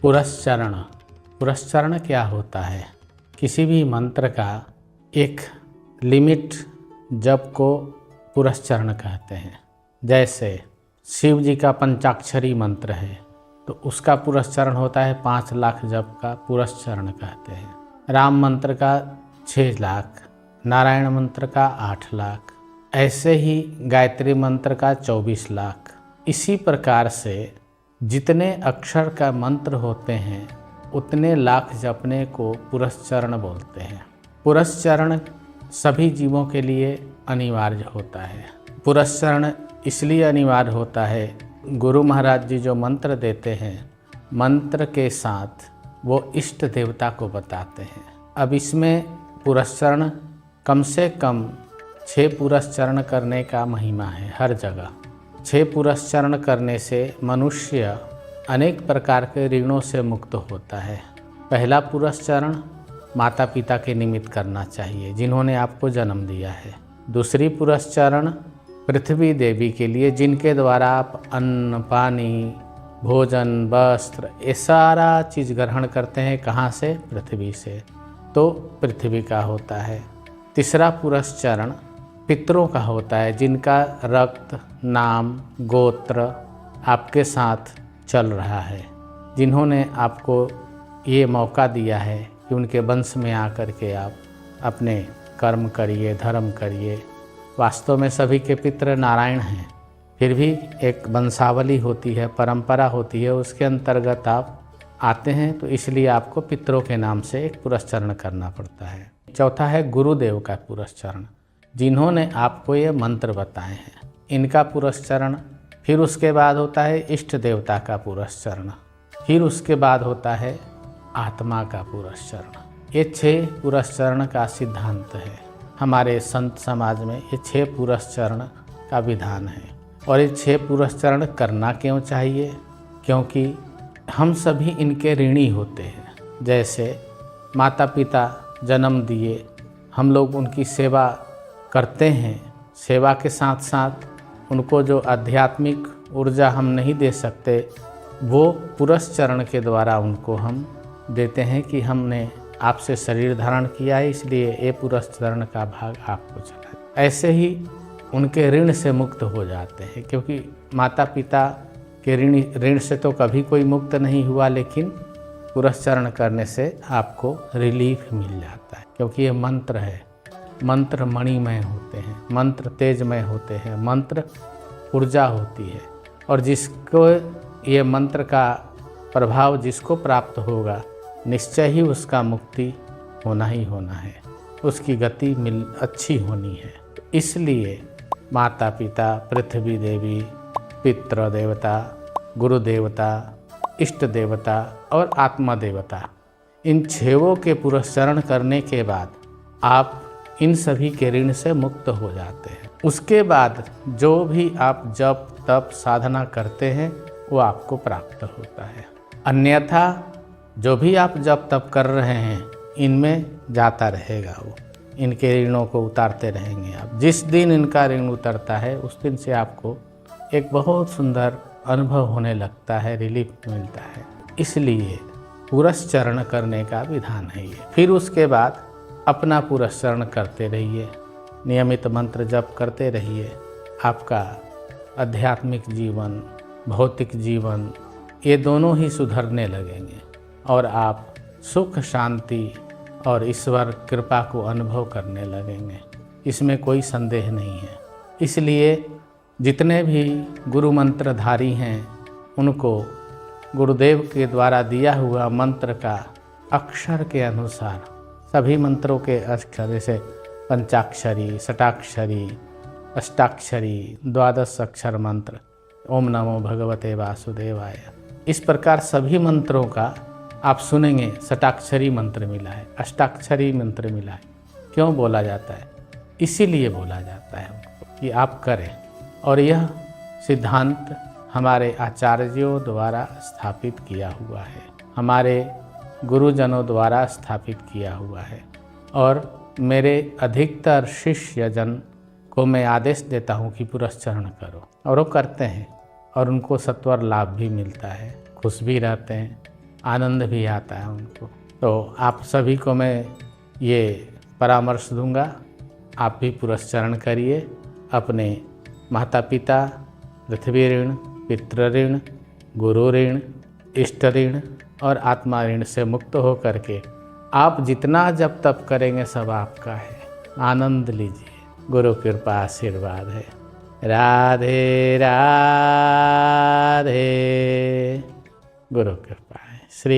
पुरस्चरण। पुरस्चरण क्या होता है? किसी भी मंत्र का एक लिमिट जप को पुरस्चरण कहते हैं। जैसे शिव जी का पंचाक्षरी मंत्र है तो उसका पुरस्चरण होता है 5 लाख जप का पुरस्चरण कहते हैं। राम मंत्र का 6 लाख, नारायण मंत्र का 8 लाख, ऐसे ही गायत्री मंत्र का 24 लाख। इसी प्रकार से जितने अक्षर का मंत्र होते हैं उतने लाख जपने को पुरस्चरण बोलते हैं। पुरस्चरण सभी जीवों के लिए अनिवार्य होता है। पुरस्चरण इसलिए अनिवार्य होता है, गुरु महाराज जी जो मंत्र देते हैं, मंत्र के साथ वो इष्ट देवता को बताते हैं। अब इसमें पुरस्चरण कम से कम 6 पुरस्चरण करने का महिमा है हर जगह। 6 पुरस्चरण करने से मनुष्य अनेक प्रकार के ऋणों से मुक्त होता है। पहला पुरस्चरण माता पिता के निमित्त करना चाहिए जिन्होंने आपको जन्म दिया है। दूसरी पुरस्चरण पृथ्वी देवी के लिए, जिनके द्वारा आप अन्न, पानी, भोजन, वस्त्र ये सारा चीज़ ग्रहण करते हैं। कहाँ से? पृथ्वी से, तो पृथ्वी का होता है। तीसरा पुरस्चरण पितरों का होता है, जिनका रक्त, नाम, गोत्र आपके साथ चल रहा है, जिन्होंने आपको ये मौका दिया है कि उनके वंश में आकर के आप अपने कर्म करिए, धर्म करिए। वास्तव में सभी के पितृ नारायण हैं, फिर भी एक वंशावली होती है, परंपरा होती है, उसके अंतर्गत आप आते हैं, तो इसलिए आपको पितरों के नाम से एक पुरस्चरण करना पड़ता है। चौथा है गुरुदेव का पुरस्चरण, जिन्होंने आपको ये मंत्र बताए हैं, इनका पुरस्चरण। फिर उसके बाद होता है इष्ट देवता का पुरस्चरण। फिर उसके बाद होता है आत्मा का पुरस्चरण। ये 6 पुरस्चरण का सिद्धांत है। हमारे संत समाज में ये 6 पुरस्चरण का विधान है। और ये 6 पुरस्चरण करना क्यों चाहिए? क्योंकि हम सभी इनके ऋणी होते हैं। जैसे माता पिता जन्म दिए, हम लोग उनकी सेवा करते हैं, सेवा के साथ साथ उनको जो आध्यात्मिक ऊर्जा हम नहीं दे सकते, वो पुरस्चरण के द्वारा उनको हम देते हैं कि हमने आपसे शरीर धारण किया है, इसलिए ये पुरस्चरण का भाग आपको चला। ऐसे ही उनके ऋण से मुक्त हो जाते हैं, क्योंकि माता पिता के ऋण से तो कभी कोई मुक्त नहीं हुआ, लेकिन पुरस्चरण करने से आपको रिलीफ मिल जाता है। क्योंकि ये मंत्र है, मंत्र मणिमय होते हैं, मंत्र तेजमय होते हैं, मंत्र ऊर्जा होती है। और जिसको ये मंत्र का प्रभाव जिसको प्राप्त होगा, निश्चय ही उसका मुक्ति होना ही होना है, उसकी गति अच्छी होनी है। इसलिए माता पिता, पृथ्वी देवी, पितृ देवता, गुरु देवता, इष्ट देवता और आत्मा देवता, इन 6 के पुरस्चरण करने के बाद आप इन सभी के ऋण से मुक्त हो जाते हैं। उसके बाद जो भी आप जप तप साधना करते हैं वो आपको प्राप्त होता है। अन्यथा जो भी आप जप तप कर रहे हैं इनमें जाता रहेगा, वो इनके ऋणों को उतारते रहेंगे आप। जिस दिन इनका ऋण उतरता है उस दिन से आपको एक बहुत सुंदर अनुभव होने लगता है, रिलीफ मिलता है। इसलिए पुरस्चरण करने का विधान है ये। फिर उसके बाद अपना पुरस्चरण करते रहिए, नियमित मंत्र जप करते रहिए। आपका आध्यात्मिक जीवन, भौतिक जीवन, ये दोनों ही सुधरने लगेंगे और आप सुख, शांति और ईश्वर कृपा को अनुभव करने लगेंगे। इसमें कोई संदेह नहीं है। इसलिए जितने भी गुरु मंत्रधारी हैं उनको गुरुदेव के द्वारा दिया हुआ मंत्र का अक्षर के अनुसार, सभी मंत्रों के अक्षर, जैसे पंचाक्षरी, षटाक्षरी, अष्टाक्षरी, 12 अक्षर मंत्र, ओम नमो भगवते वासुदेवाय, इस प्रकार सभी मंत्रों का आप सुनेंगे। षटाक्षरी मंत्र मिला है, अष्टाक्षरी मंत्र मिला है। क्यों बोला जाता है? इसीलिए बोला जाता है कि आप करें। और यह सिद्धांत हमारे आचार्यों द्वारा स्थापित किया हुआ है, हमारे गुरुजनों द्वारा स्थापित किया हुआ है। और मेरे अधिकतर शिष्य जन को मैं आदेश देता हूँ कि पुरस्चरण करो, और वो करते हैं और उनको सत्वर लाभ भी मिलता है, खुश भी रहते हैं। आनंद भी आता है उनको। तो आप सभी को मैं ये परामर्श दूंगा, आप भी पुरस्चरण करिए। अपने माता पिता, पृथ्वी ऋण, पितृ ऋण, गुरु ऋण, इष्ट ऋण और आत्मा ऋण से मुक्त हो करके आप जितना जब तप करेंगे सब आपका है। आनंद लीजिए, गुरु कृपा आशीर्वाद है। राधे राधे, गुरु कृपा।